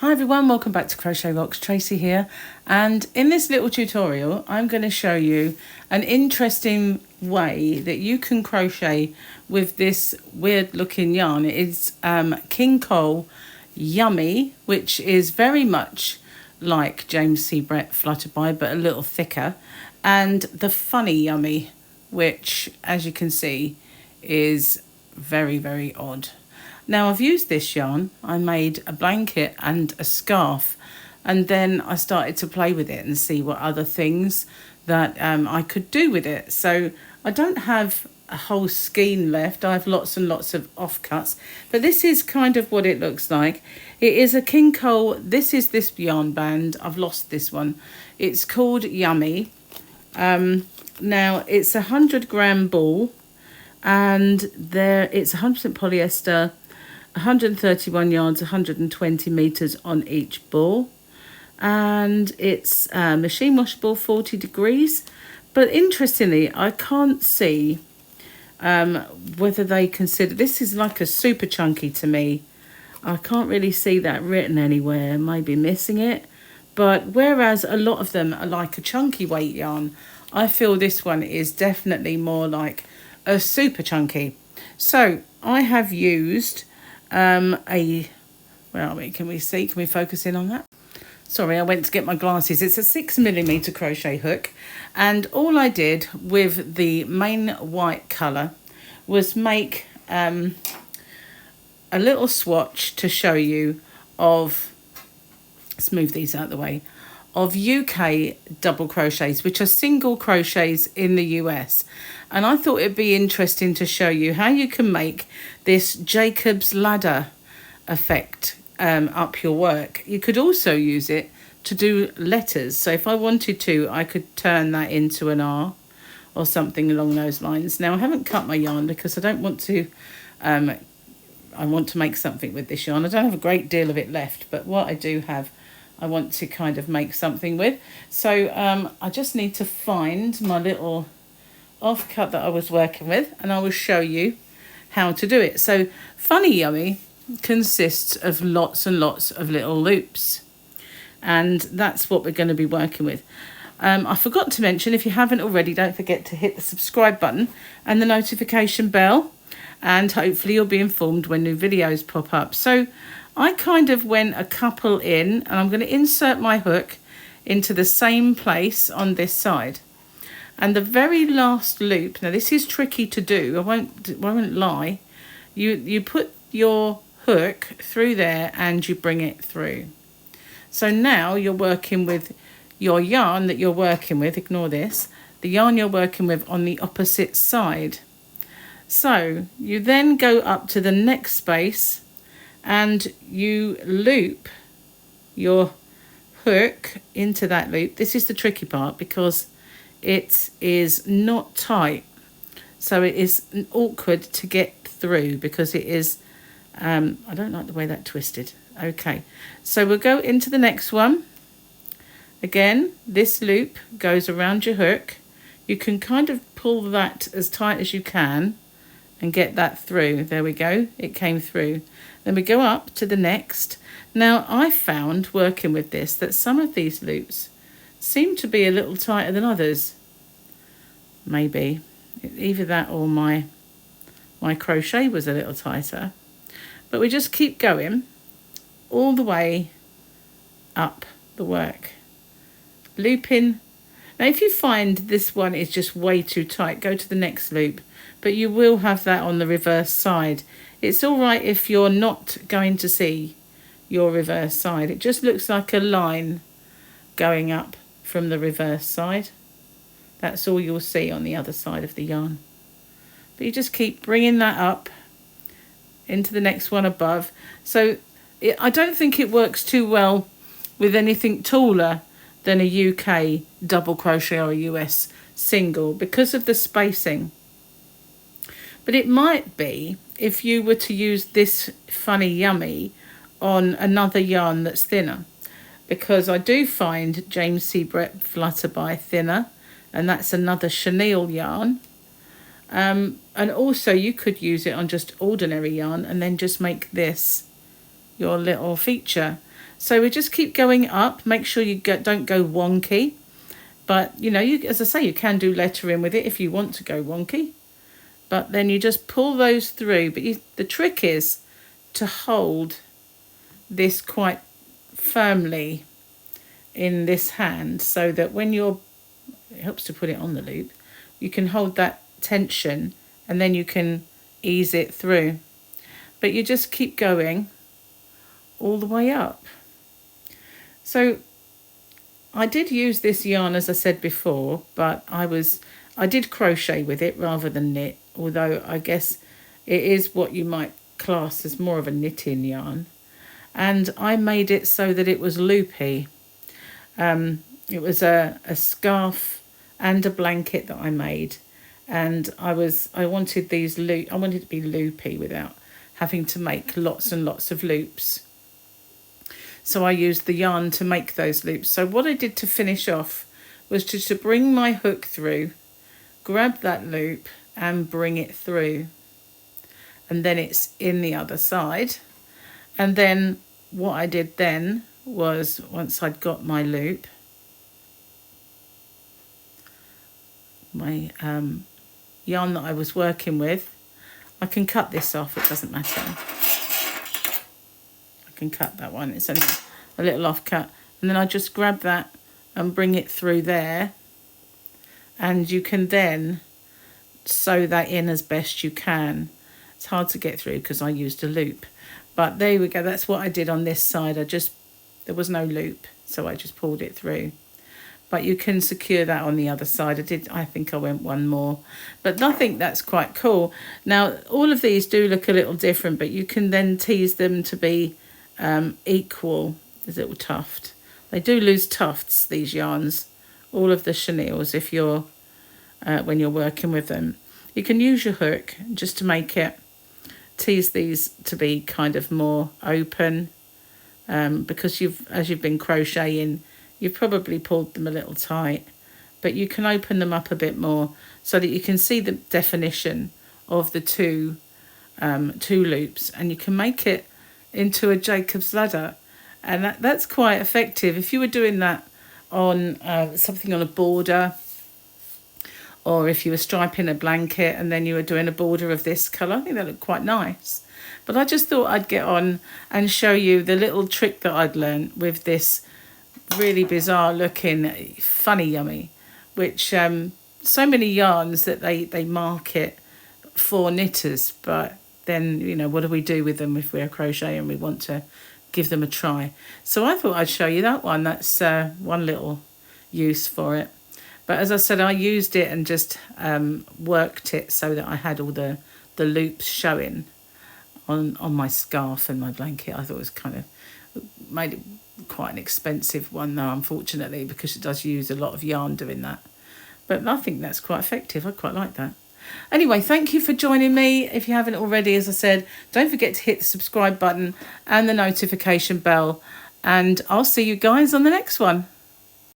Hi everyone, welcome back to Crochet Rocks. Tracy here, and in this little tutorial I'm going to show you an interesting way that you can crochet with this weird looking yarn. It's King Cole Yummy, which is very much like James C. Brett Flutterby but a little thicker, and the Funny Yummy, which as you can see is very, very odd. Now I've used this yarn, I made a blanket and a scarf, and then I started to play with it and see what other things that I could do with it. So I don't have a whole skein left, I have lots and lots of offcuts, but this is kind of what it looks like. It is a King Cole, this is this yarn band, I've lost this one. It's called Yummy. Now it's 100-gram ball, and it's 100% polyester, 131 yards, 120 meters on each ball, and it's machine washable, 40 degrees. But interestingly, I can't see whether they consider this is like a super chunky to me. I can't really see that written anywhere, maybe missing it. But whereas a lot of them are like a chunky weight yarn, I feel this one is definitely more like a super chunky. So I have used where are we? Can we see? Can we focus in on that? Sorry, I went to get my glasses. It's a 6mm crochet hook, and all I did with the main white colour was make a little swatch to show you of, let's move these out of the way, of UK double crochets, which are single crochets in the US. And I thought it'd be interesting to show you how you can make this Jacob's ladder effect up your work. You could also use it to do letters. So if I wanted to, I could turn that into an R or something along those lines. Now I haven't cut my yarn because I don't want to, I want to make something with this yarn. I don't have a great deal of it left, but what I do have, I want to kind of make something with. So I just need to find my little offcut that I was working with, and I will show you how to do it. So Funny Yummy consists of lots and lots of little loops, and that's what we're going to be working with. I forgot to mention, if you haven't already, don't forget to hit the subscribe button and the notification bell, and hopefully you'll be informed when new videos pop up. So I kind of went a couple in, and I'm going to insert my hook into the same place on this side. And the very last loop, now this is tricky to do, I won't lie. You put your hook through there and you bring it through. So now you're working with your yarn that you're working with, ignore this, the yarn you're working with on the opposite side. So you then go up to the next space and you loop your hook into that loop. This is the tricky part because it is not tight, so it is awkward to get through because it is I don't like the way that twisted. Okay, so we'll go into the next one. Again, this loop goes around your hook. You can kind of pull that as tight as you can and get that through. There we go, it came through. Then we go up to the next. Now I found working with this that some of these loops seem to be a little tighter than others. Maybe either that or my crochet was a little tighter. But we just keep going all the way up the work, looping. Now if you find this one is just way too tight, go to the next loop, but you will have that on the reverse side. It's all right if you're not going to see your reverse side. It just looks like a line going up from the reverse side. That's all you'll see on the other side of the yarn. But you just keep bringing that up into the next one above. So I don't think it works too well with anything taller than a UK double crochet or a US single because of the spacing. But it might be if you were to use this Funny Yummy on another yarn that's thinner, because I do find James C. Brett Flutterby thinner, and that's another chenille yarn. And also you could use it on just ordinary yarn and then just make this your little feature. So we just keep going up. Make sure you don't go wonky. But, you know, as I say, you can do lettering with it if you want to go wonky. But then you just pull those through. But the trick is to hold this quite firmly in this hand, so that when it helps to put it on the loop, you can hold that tension and then you can ease it through. But you just keep going all the way up. So I did use this yarn, as I said before, but I did crochet with it rather than knit, although I guess it is what you might class as more of a knitting yarn. And I made it so that it was loopy. It was a scarf and a blanket that I made, and I wanted I wanted it to be loopy without having to make lots and lots of loops. So I used the yarn to make those loops. So what I did to finish off was just to bring my hook through, grab that loop and bring it through. And then it's in the other side. And then what I did then was, once I'd got my loop, my yarn that I was working with, I can cut this off, it doesn't matter. Can cut that one, it's only a little off cut, and then I just grab that and bring it through there, and you can then sew that in as best you can. It's hard to get through because I used a loop, but there we go. That's what I did on this side. There was no loop, so I just pulled it through. But you can secure that on the other side. I think I went one more, but I think that's quite cool. Now all of these do look a little different, but you can then tease them to be equal. There's a little tuft. They do lose tufts, these yarns, all of the chenilles, if you're when you're working with them. You can use your hook just to make it, tease these to be kind of more open, because as you've been crocheting, you've probably pulled them a little tight, but you can open them up a bit more so that you can see the definition of the two loops, and you can make it into a Jacob's ladder, and that's quite effective. If you were doing that on something on a border, or if you were striping a blanket and then you were doing a border of this colour, I think that looked quite nice. But I just thought I'd get on and show you the little trick that I'd learned with this really bizarre looking funny yummy, which so many yarns that they market for knitters, but then, you know, what do we do with them if we're crocheting and we want to give them a try? So I thought I'd show you that one. That's one little use for it. But as I said, I used it and just worked it so that I had all the loops showing on my scarf and my blanket. I thought it was kind of made it quite an expensive one though, unfortunately, because it does use a lot of yarn doing that. But I think that's quite effective. I quite like that. Anyway, thank you for joining me. If you haven't already, as I said, don't forget to hit the subscribe button and the notification bell. And I'll see you guys on the next one.